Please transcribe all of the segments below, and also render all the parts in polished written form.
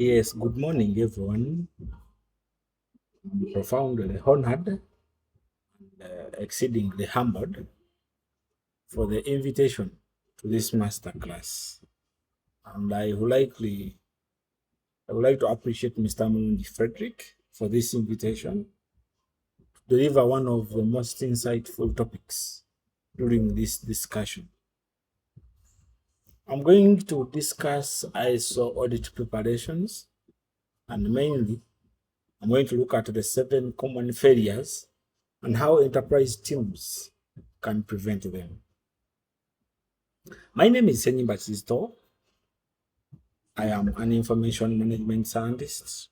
Yes, good morning, everyone. I'm profoundly honored and exceedingly humbled for the invitation to this masterclass. And I would like to appreciate Mr. Mundi Frederick for this invitation to deliver one of the most insightful topics during this discussion. I'm going to discuss ISO audit preparations, and mainly I'm going to look at the 7 common failures and how enterprise teams can prevent them. My name is Senyi Batisto. I am an information management scientist.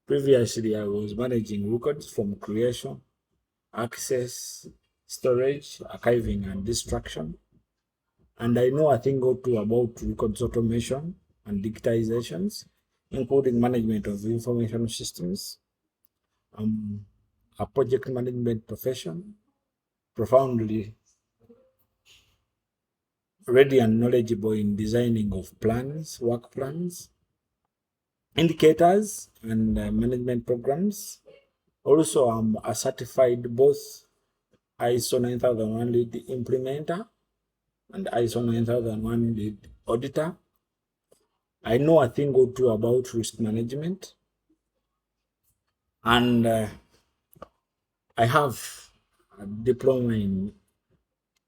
Previously, I was managing records from creation, access, storage, archiving, and destruction. And I know a thing or two about records automation and digitizations, including management of information systems. I'm a project management profession, profoundly ready and knowledgeable in designing of plans, work plans, indicators, and management programs. Also, I'm a certified both ISO 9001 lead implementer and ISO 9001 lead auditor. I know a thing or two about risk management, and I have a diploma in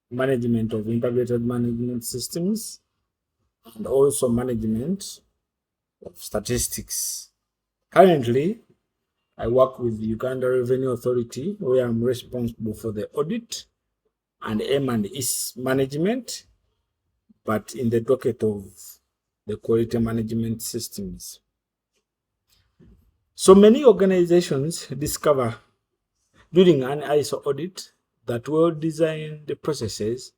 management of integrated management systems and also management of statistics. Currently, I work with the Uganda Revenue Authority, where I'm responsible for the audit and M&S management, but in the docket of the quality management systems. So many organizations discover during an ISO audit that well-designed processes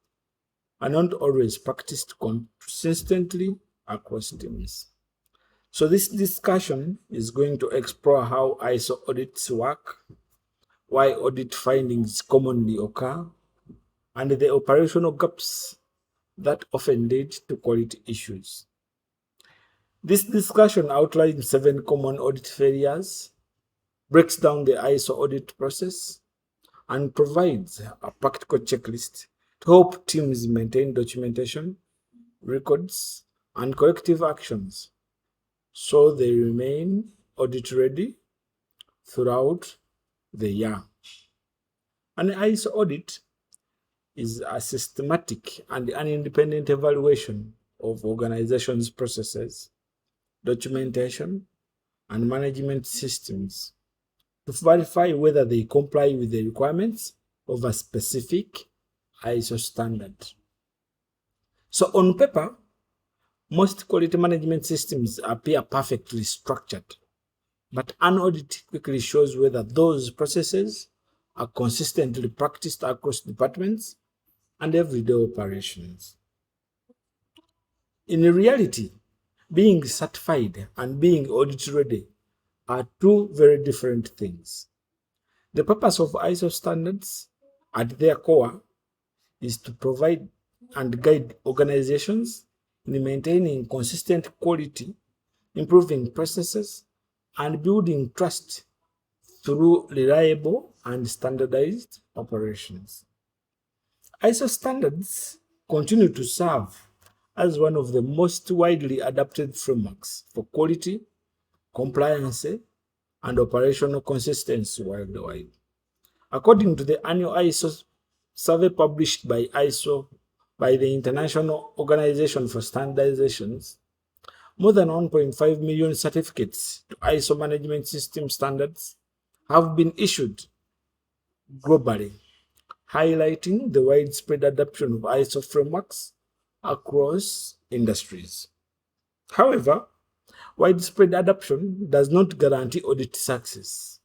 are not always practiced consistently across teams. So this discussion is going to explore how ISO audits work, why audit findings commonly occur, and the operational gaps that often lead to quality issues. This discussion outlines 7 common audit failures, breaks down the ISO audit process, and provides a practical checklist to help teams maintain documentation, records, and corrective actions so they remain audit ready throughout the year. An ISO audit is a systematic and an independent evaluation of organizations' processes, documentation, and management systems to verify whether they comply with the requirements of a specific ISO standard. So on paper, most quality management systems appear perfectly structured, but an audit quickly shows whether those processes are consistently practiced across departments and everyday operations. In reality, being certified and being audit ready are 2 very different things. The purpose of ISO standards at their core is to provide and guide organizations in maintaining consistent quality, improving processes, and building trust through reliable and standardized operations. ISO standards continue to serve as one of the most widely adopted frameworks for quality, compliance, and operational consistency worldwide. According to the annual ISO survey published by the International Organization for Standardizations, more than 1.5 million certificates to ISO management system standards have been issued globally, highlighting the widespread adoption of ISO frameworks across industries. However, widespread adoption does not guarantee audit success.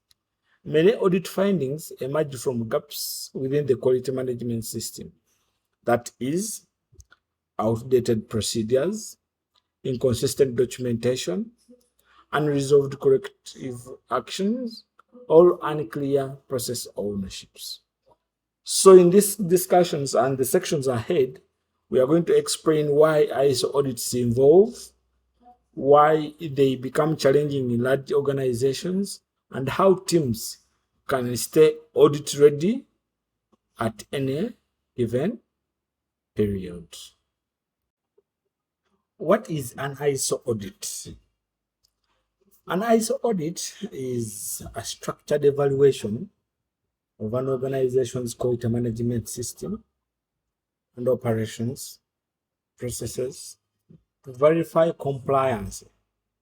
Many audit findings emerge from gaps within the quality management system. That is, outdated procedures, inconsistent documentation, unresolved corrective actions, or unclear process ownerships. So in these discussions and the sections ahead, we are going to explain why ISO audits involve, why they become challenging in large organizations, and how teams can stay audit ready at any given period. What is an ISO audit? An ISO audit is a structured evaluation of an organization's quality management system and operations processes to verify compliance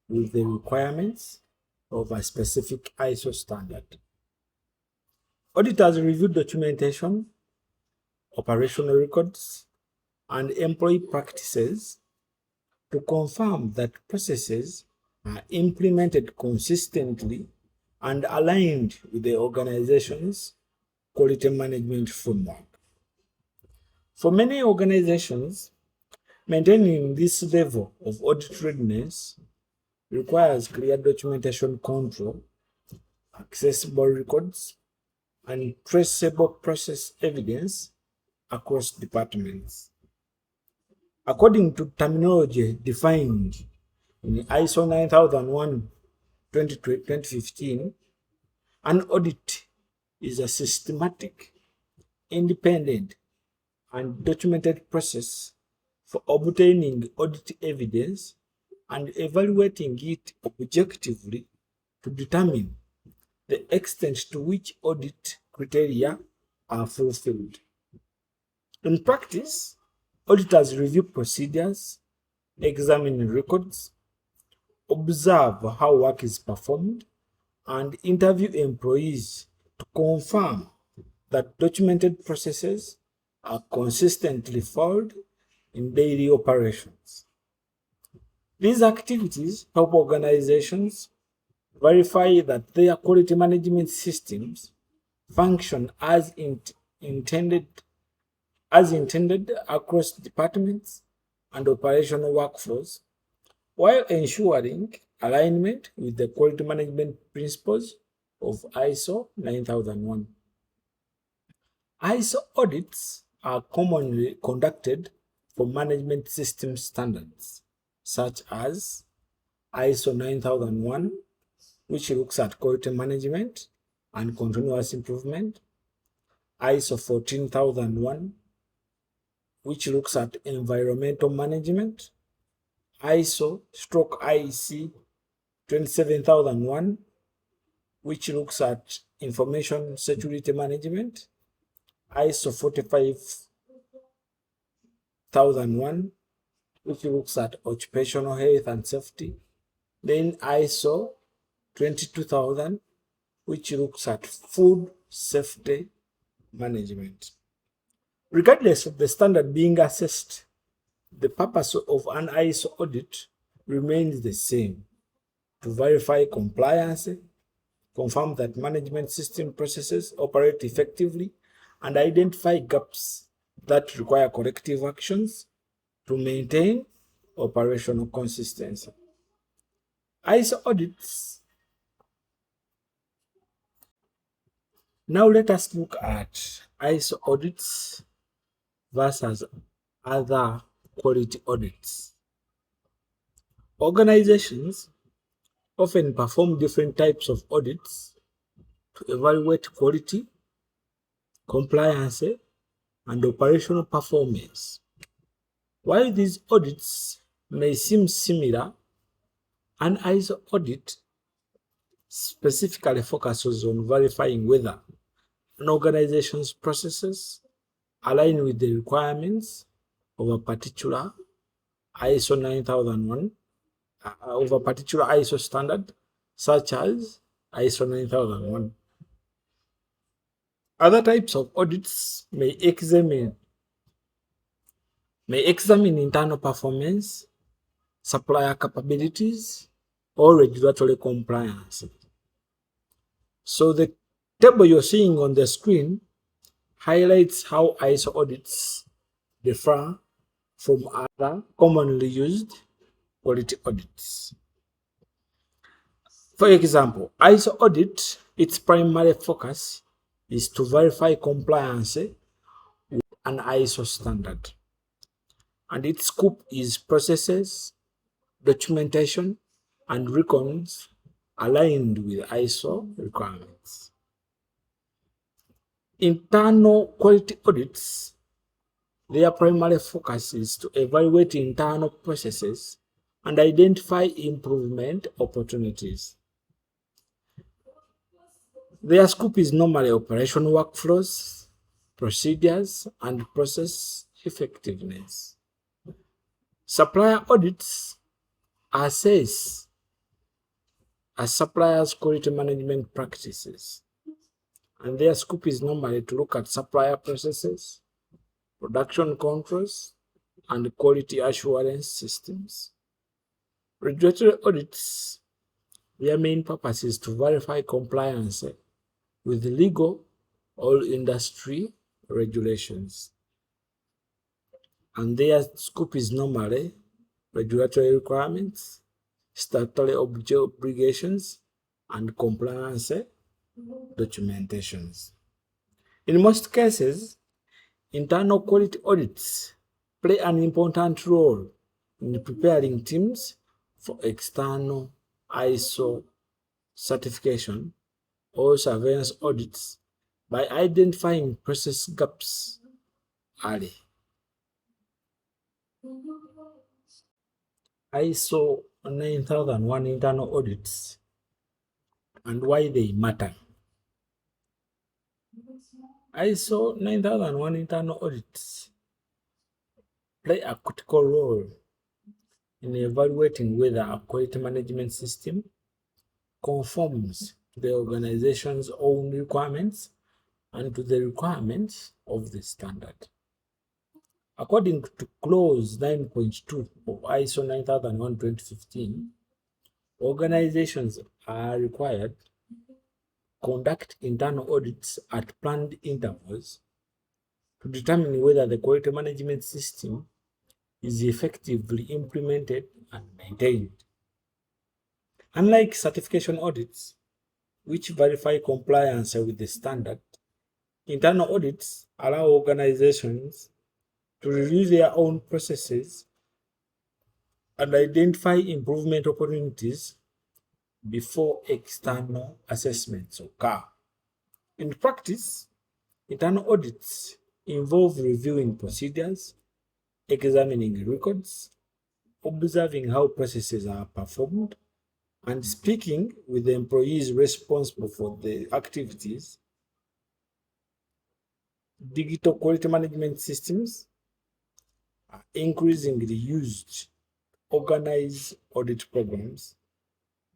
with the requirements of a specific ISO standard. Auditors review documentation, operational records, and employee practices to confirm that processes are implemented consistently and aligned with the organization's quality management framework. For many organizations, maintaining this level of audit readiness requires clear documentation control, accessible records, and traceable process evidence across departments. According to terminology defined in ISO 9001 2015, an audit is a systematic, independent, and documented process for obtaining audit evidence and evaluating it objectively to determine the extent to which audit criteria are fulfilled. In practice, auditors review procedures, examine records, observe how work is performed, and interview employees to confirm that documented processes are consistently followed in daily operations. These activities help organizations verify that their quality management systems function intended as intended across departments and operational workflows, while ensuring alignment with the quality management principles of ISO 9001. ISO audits are commonly conducted for management system standards, such as ISO 9001, which looks at quality management and continuous improvement, ISO 14001, which looks at environmental management, ISO stroke IEC 27001, which looks at information security management, ISO 45001, which looks at occupational health and safety, then ISO 22000, which looks at food safety management. Regardless of the standard being assessed, the purpose of an ISO audit remains the same: to verify compliance, confirm that management system processes operate effectively, and identify gaps that require corrective actions to maintain operational consistency. ISO audits. Now let us look at ISO audits versus other quality audits. Organizations often perform different types of audits to evaluate quality, compliance, and operational performance. While these audits may seem similar, an ISO audit specifically focuses on verifying whether an organization's processes align with the requirements of a particular ISO 9001, of a particular ISO standard, such as ISO 9001. Other types of audits may examine internal performance, supplier capabilities, or regulatory compliance. So the table you're seeing on the screen highlights how ISO audits differ from other commonly used quality audits. For example, ISO audit, its primary focus is to verify compliance with an ISO standard, and its scope is processes, documentation, and records aligned with ISO requirements. Internal quality audits, their primary focus is to evaluate internal processes and identify improvement opportunities. Their scope is normally operational workflows, procedures, and process effectiveness. Supplier audits assess a supplier's quality management practices, and their scope is normally to look at supplier processes, production controls, and quality assurance systems. Regulatory audits, their main purpose is to verify compliance with legal or industry regulations, and their scope is normally regulatory requirements, statutory obligations, and compliance documentations. In most cases, internal quality audits play an important role in preparing teams for external ISO certification or surveillance audits by identifying process gaps early. ISO 9001 internal audits and why they matter. ISO 9001 internal audits play a critical role in evaluating whether a quality management system conforms to the organization's own requirements and to the requirements of the standard. According to Clause 9.2 of ISO 9001:2015, organizations are required to conduct internal audits at planned intervals to determine whether the quality management system is effectively implemented and maintained. Unlike certification audits, which verify compliance with the standard, internal audits allow organizations to review their own processes and identify improvement opportunities before external assessments occur. In practice, internal audits involve reviewing procedures, examining records, observing how processes are performed, and speaking with the employees responsible for the activities. Digital quality management systems are increasingly used to organize audit programs,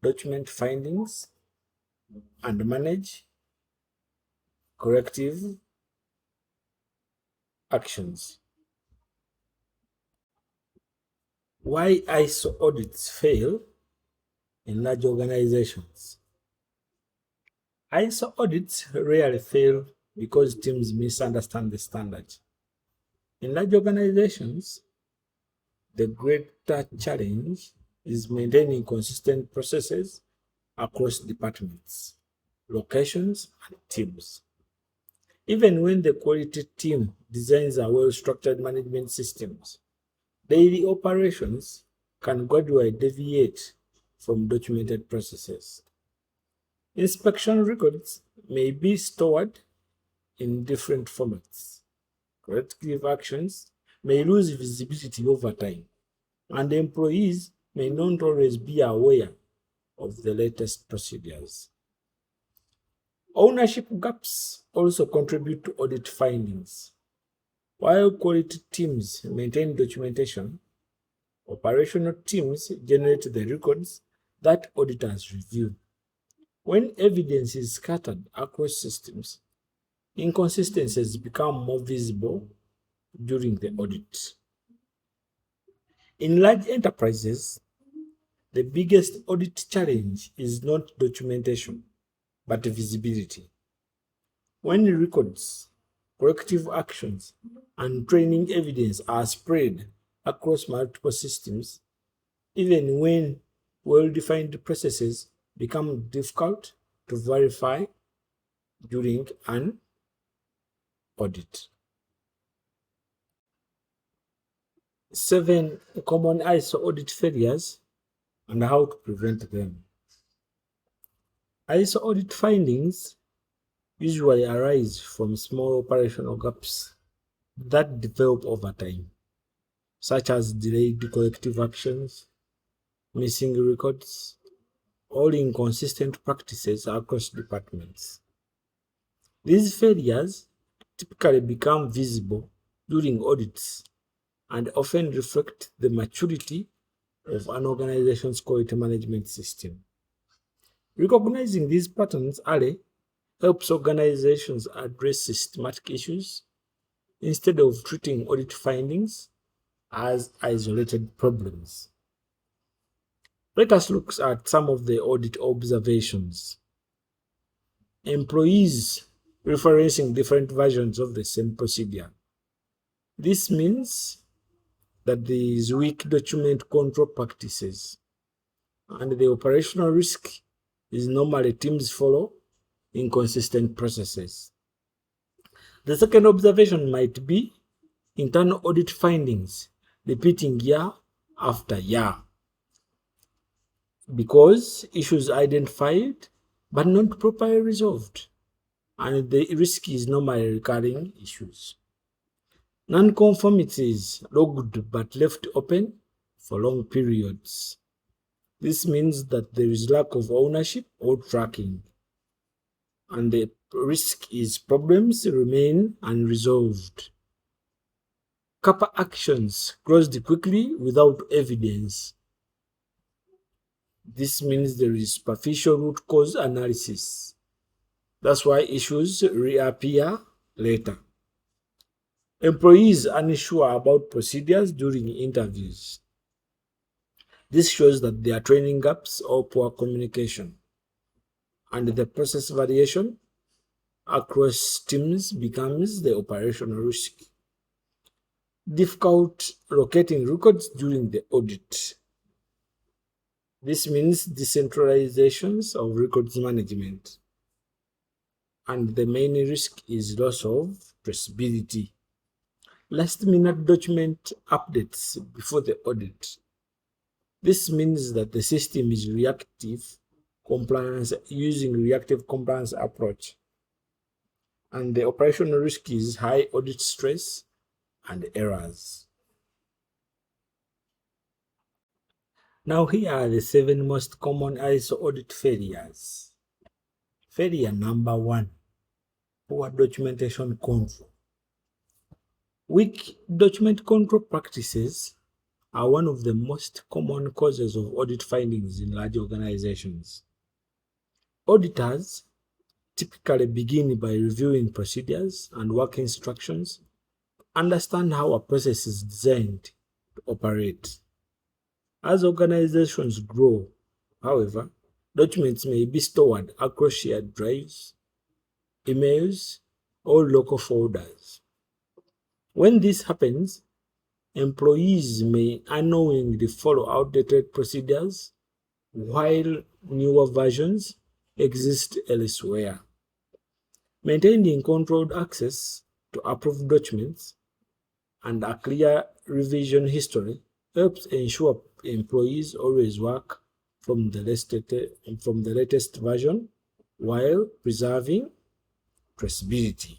document findings, and manage corrective actions. Why ISO audits fail in large organizations? ISO audits rarely fail because teams misunderstand the standard. In large organizations, the greater challenge is maintaining consistent processes across departments, locations, and teams. Even when the quality team designs a well-structured management systems, daily operations can gradually deviate from documented processes. Inspection records may be stored in different formats. Corrective actions may lose visibility over time, and employees may not always be aware of the latest procedures. Ownership gaps also contribute to audit findings. While quality teams maintain documentation, operational teams generate the records that auditors review. When evidence is scattered across systems, inconsistencies become more visible during the audit. In large enterprises, the biggest audit challenge is not documentation, but visibility. When records, corrective actions, and training evidence are spread across multiple systems, even when well-defined processes become difficult to verify during an audit. 7 common ISO audit failures and how to prevent them. ISO audit findings usually arise from small operational gaps that develop over time, such as delayed corrective actions, missing records, or inconsistent practices across departments. These failures typically become visible during audits and often reflect the maturity of an organization's quality management system. Recognizing these patterns early helps organizations address systematic issues instead of treating audit findings as isolated problems. Let us look at some of the audit observations. Employees referencing different versions of the same procedure. This means that there is weak document control practices, and the operational risk is normally teams follow inconsistent processes. The second observation might be internal audit findings repeating year after year because issues identified but not properly resolved, and the risk is normally recurring issues. Non-conformities logged but left open for long periods. This means that there is lack of ownership or tracking, and the risk is problems remain unresolved. CAPA actions closed quickly without evidence. This means there is superficial root cause analysis. That's why issues reappear later. Employees unsure about procedures during interviews. This shows that there are training gaps or poor communication, and the process variation across teams becomes the operational risk. Difficult locating records during the audit. This means decentralizations of records management, and the main risk is loss of traceability. Last-minute document updates before the audit. This means that the system is reactive compliance using reactive compliance approach, and the operational risk is high audit stress and errors. Now here are the 7 most common ISO audit failures. Failure number 1, poor documentation control. Weak document control practices are one of the most common causes of audit findings in large organizations. Auditors typically begin by reviewing procedures and work instructions, understand how a process is designed to operate. As organizations grow, however, documents may be stored across shared drives, emails, or local folders. When this happens, employees may unknowingly follow outdated procedures while newer versions exist elsewhere. Maintaining controlled access to approved documents and a clear revision history helps ensure employees always work from the latest version while preserving traceability.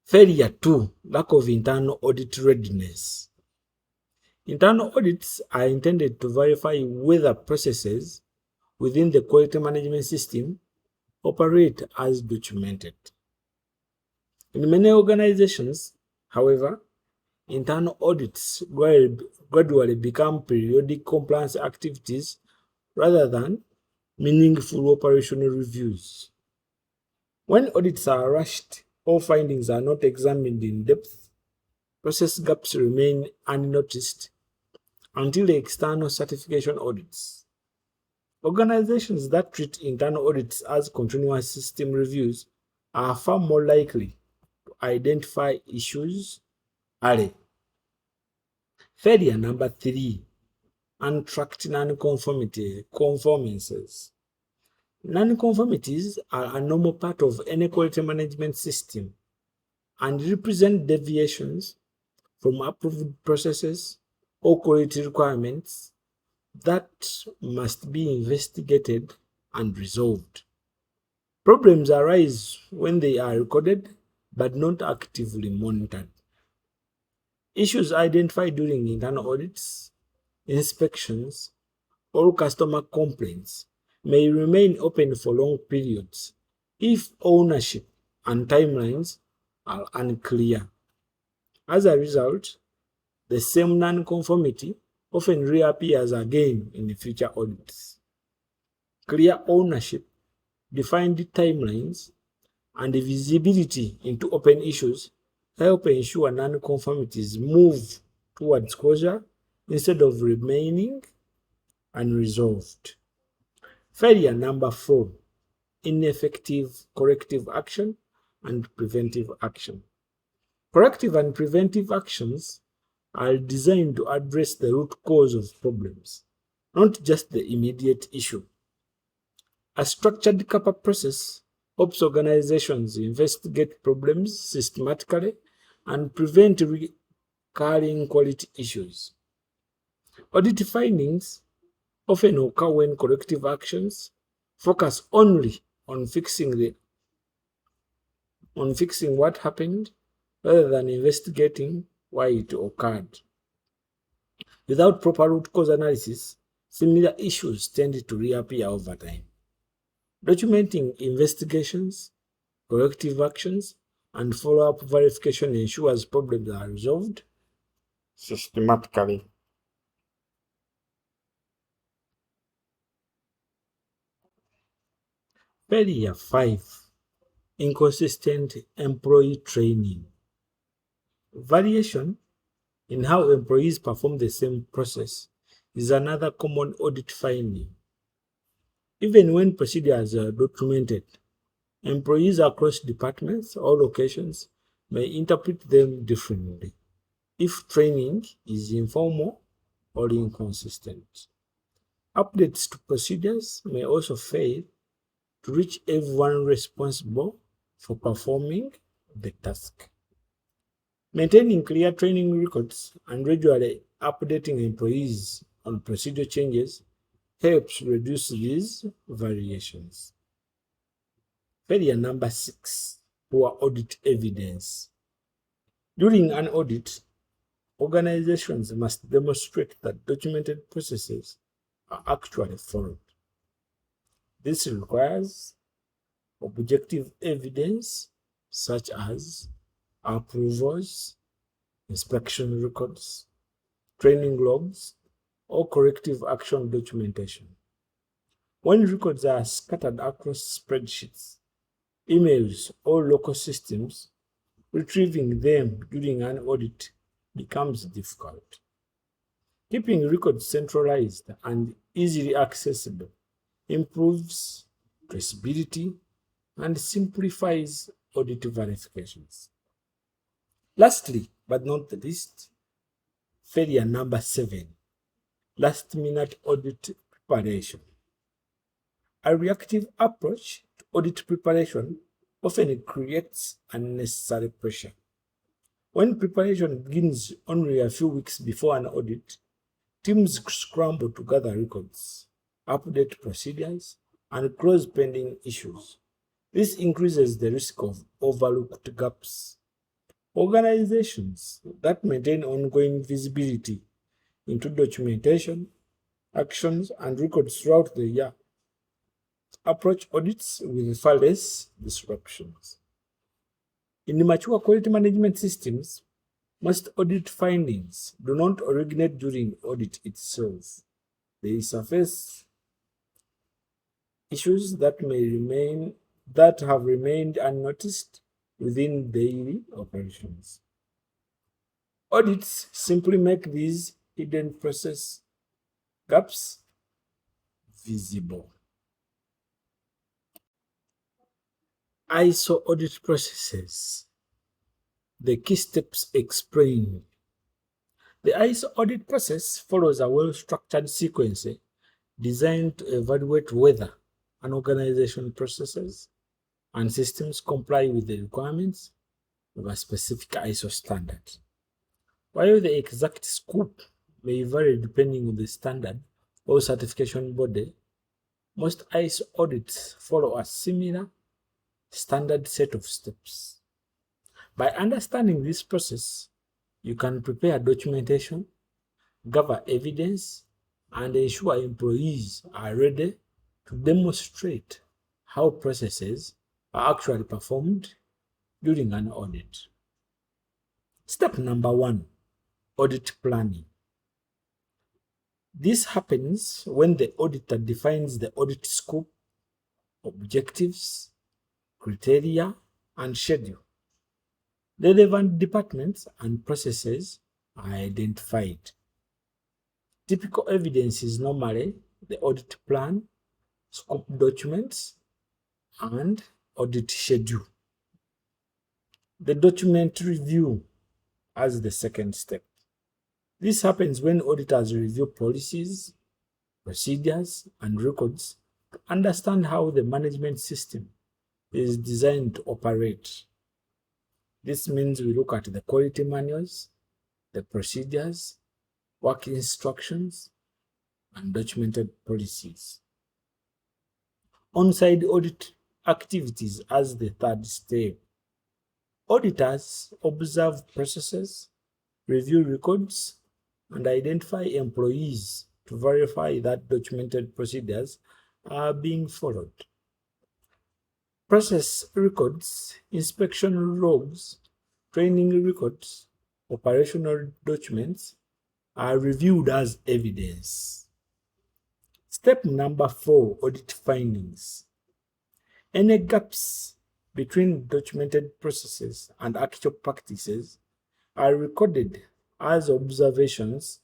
Failure 2, lack of internal audit readiness. Internal audits are intended to verify whether processes within the quality management system operate as documented. In many organizations, however, internal audits gradually become periodic compliance activities rather than meaningful operational reviews. When audits are rushed or findings are not examined in depth, process gaps remain unnoticed until the external certification audits. Organizations that treat internal audits as continuous system reviews are far more likely to identify issues early. Failure number 3, untracked non-conformances. Non-conformities are a normal part of any quality management system and represent deviations from approved processes or quality requirements that must be investigated and resolved. Problems arise when they are recorded but not actively monitored. Issues identified during internal audits, inspections, or customer complaints may remain open for long periods if ownership and timelines are unclear. As a result, the same non-conformity often reappears again in future audits. Clear ownership, defined timelines, and visibility into open issues help ensure non-conformities move towards closure instead of remaining unresolved. Failure number 4: ineffective corrective action and preventive action. Corrective and preventive actions are designed to address the root cause of problems, not just the immediate issue. A structured CAPA process helps organizations investigate problems systematically and prevent recurring quality issues. Audit findings often occur when corrective actions focus only on fixing what happened rather than investigating why it occurred. Without proper root cause analysis, similar issues tend to reappear over time. Documenting investigations, corrective actions, and follow-up verification ensures problems are resolved systematically. Failure 5: inconsistent employee training. Variation in how employees perform the same process is another common audit finding. Even when procedures are documented, employees across departments or locations may interpret them differently if training is informal or inconsistent. Updates to procedures may also fail to reach everyone responsible for performing the task. Maintaining clear training records and regularly updating employees on procedure changes helps reduce these variations. Failure number 6: poor audit evidence. During an audit, organizations must demonstrate that documented processes are actually followed. This requires objective evidence such as approvals, inspection records, training logs, or corrective action documentation. When records are scattered across spreadsheets, emails, or local systems, retrieving them during an audit becomes difficult. Keeping records centralized and easily accessible improves traceability and simplifies audit verifications. Lastly, but not the least, failure number 7: last minute audit preparation. A reactive approach to audit preparation often creates unnecessary pressure. When preparation begins only a few weeks before an audit, teams scramble to gather records, update procedures, and close pending issues. This increases the risk of overlooked gaps. Organizations that maintain ongoing visibility into documentation, actions, and records throughout the year approach audits with far less disruptions. In mature quality management systems, most audit findings do not originate during audit itself. They surface issues that have remained unnoticed within daily operations. Audits simply make these hidden process gaps visible. ISO audit processes. The key steps explained. The ISO audit process follows a well-structured sequence designed to evaluate whether an organization processes and systems comply with the requirements of a specific ISO standard. While the exact scope may vary depending on the standard, or certification body, most ISO audits follow a similar standard set of steps. By understanding this process, you can prepare documentation, gather evidence, and ensure employees are ready to demonstrate how processes are actually performed during an audit. Step number 1, audit planning. This happens when the auditor defines the audit scope, objectives, criteria, and schedule. Relevant departments and processes are identified. Typical evidence is normally the audit plan, scope documents, and audit schedule. The document review as the second step. This happens when auditors review policies, procedures, and records to understand how the management system is designed to operate. This means we look at the quality manuals, the procedures, work instructions, and documented policies. On-site audit activities as the third step. Auditors observe processes, review records, and identify employees to verify that documented procedures are being followed. Process records, inspection logs, training records, operational documents are reviewed as evidence. Step number 4, audit findings. Any gaps between documented processes and actual practices are recorded as observations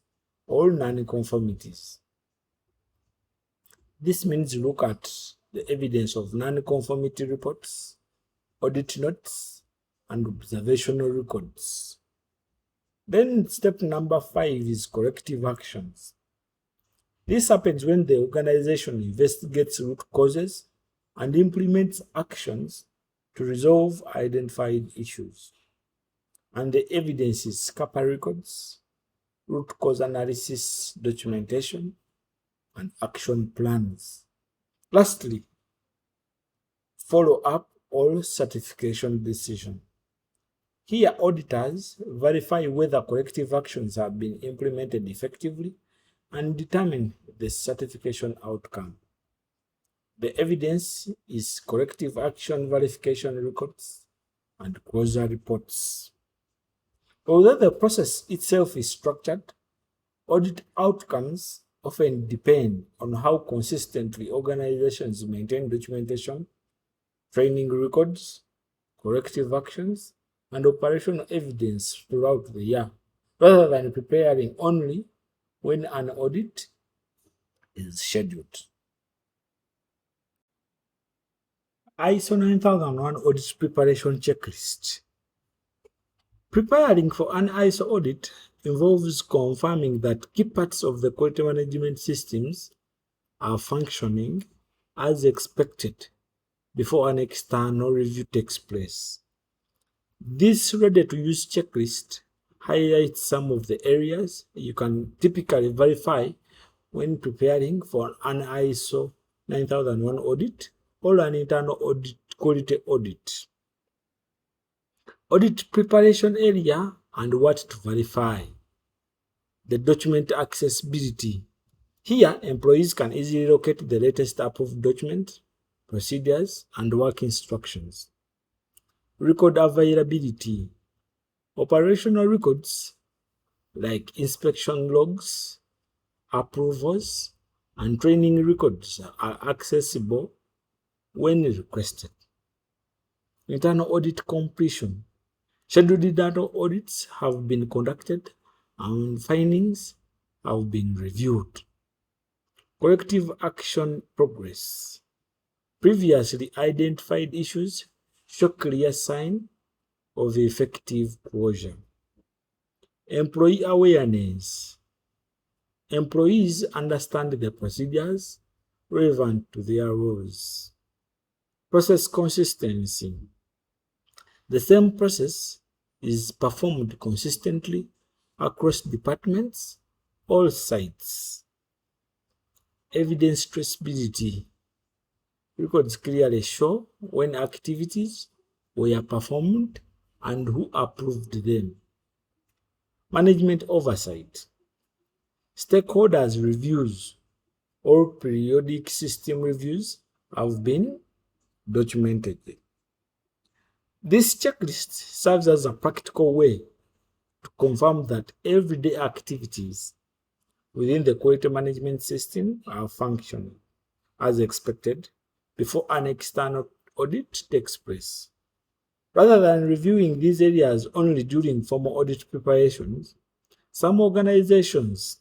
or non-conformities. This means look at the evidence of non-conformity reports, audit notes, and observational records. Then step number 5 is corrective actions. This happens when the organization investigates root causes and implements actions to resolve identified issues. And the evidence is CAPA records, root cause analysis documentation, and action plans. Lastly, follow up or certification decision. Here, auditors verify whether corrective actions have been implemented effectively and determine the certification outcome. The evidence is corrective action verification records and closure reports. Although the process itself is structured, audit outcomes often depend on how consistently organizations maintain documentation, training records, corrective actions, and operational evidence throughout the year, rather than preparing only when an audit is scheduled. ISO 9001 Audit Preparation Checklist. Preparing for an ISO audit involves confirming that key parts of the quality management systems are functioning as expected before an external review takes place. This ready-to-use checklist highlights some of the areas you can typically verify when preparing for an ISO 9001 audit or an internal audit quality audit. Audit preparation area and what to verify. The document accessibility. Here, employees can easily locate the latest approved document, procedures, and work instructions. Record availability. Operational records like inspection logs, approvals, and training records are accessible when requested. Internal audit completion. Scheduled internal audits have been conducted and findings have been reviewed. Corrective action progress. Previously identified issues show clear sign of effective closure. Employee awareness. Employees understand the procedures relevant to their roles. Process consistency. The same process is performed consistently across departments or sites. evidence traceability. Records clearly show when activities were performed and who approved them. Management oversight. Stakeholders' reviews or periodic system reviews have been documented. This checklist serves as a practical way to confirm that everyday activities within the quality management system are functioning as expected before an external audit takes place. Rather than reviewing these areas only during formal audit preparations, some organizations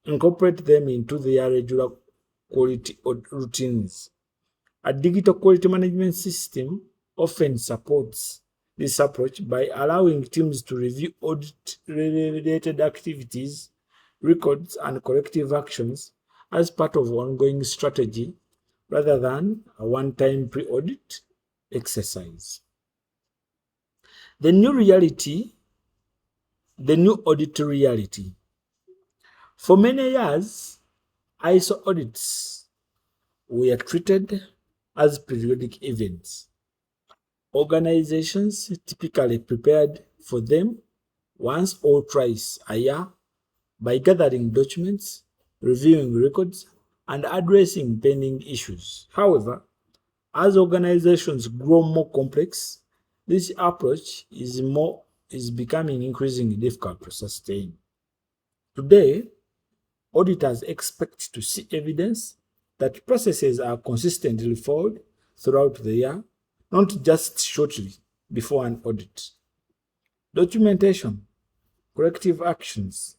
incorporate them into their regular quality routines. A digital quality management system often supports this approach by allowing teams to review audit-related activities, records, and corrective actions as part of ongoing strategy rather than a one-time pre-audit exercise. The new audit reality. For many years, ISO audits were treated as periodic events. Organizations typically prepared for them once or twice a year by gathering documents, reviewing records, and addressing pending issues. However, as organizations grow more complex, this approach is becoming increasingly difficult to sustain. Today, auditors expect to see evidence that processes are consistently followed throughout the year, not just shortly before an audit. Documentation, corrective actions,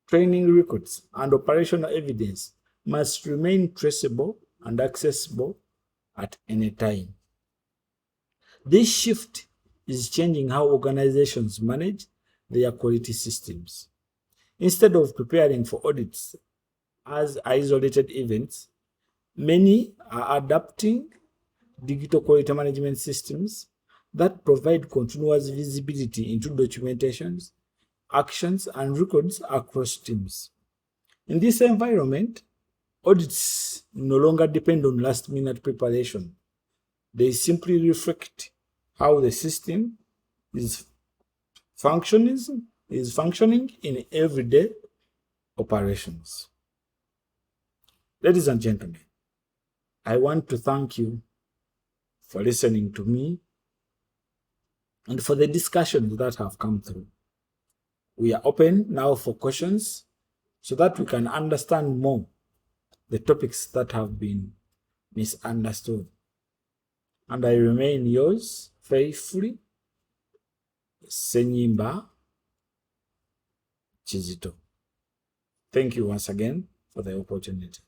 training records, and operational evidence must remain traceable and accessible at any time. This shift is changing how organizations manage their quality systems. Instead of preparing for audits as isolated events, many are adapting digital quality management systems that provide continuous visibility into documentations, actions, and records across teams. In this environment, audits no longer depend on last-minute preparation. They simply reflect how the system is functioning in everyday operations. Ladies and gentlemen, I want to thank you for listening to me and for the discussions that have come through. We are open now for questions so that we can understand more the topics that have been misunderstood. And I remain yours faithfully, Senyimba Chizito. Thank you once again for the opportunity.